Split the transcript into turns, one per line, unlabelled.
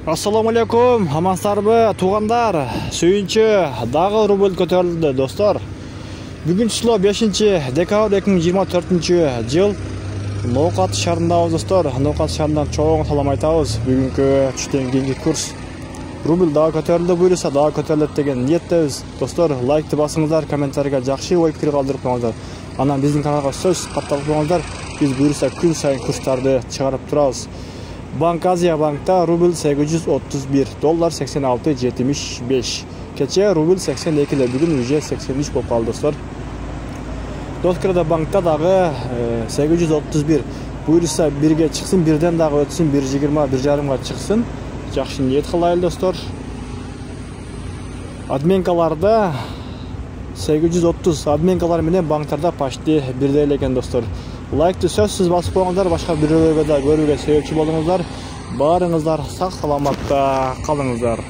Assalamu alaikum, амансыздарбы, туғандар. Сүйінші дағы рубль көтерілді, достар. Бүгін число 5 декабрь 2024 жыл. Ноқат шарындауыз, достар. Ноқат шарындан чоң салам айтауыз. Бүгінгі түштен кейінгі курс. Рубль дағы көтерілді, бұйырса дағы көтерілді деген ниеттеміз. Достар, лайкты басыңыздар, комментарийға жақсы ой пікір қалдырып қойыңыздар. Анан біздің каналға сөз қатталып қойыңыздар. Біз бұйырса күн сайын курстарды шығарып тұрабыз. Банк Азия банкта рубль 831, доллар 86.75. Кече рубль 82, бүгін уже 83 болып қалды, достар. Доскрада банкта дағы 831. Бұйырса бірге шықсын, бірден дағы өтсін, 1.20, 1.5-ға шықсын. Жақсы ниет қылайлы, достар. Адменкаларда 830, адменкалар менен банктарда почти бірдей екен, достар. Лайкты сөзсіз басып қойыңыздар, башқа біреулерге де көруге себепші болыңыздар. Барыңыздар, сақ саламатта қалыңыздар.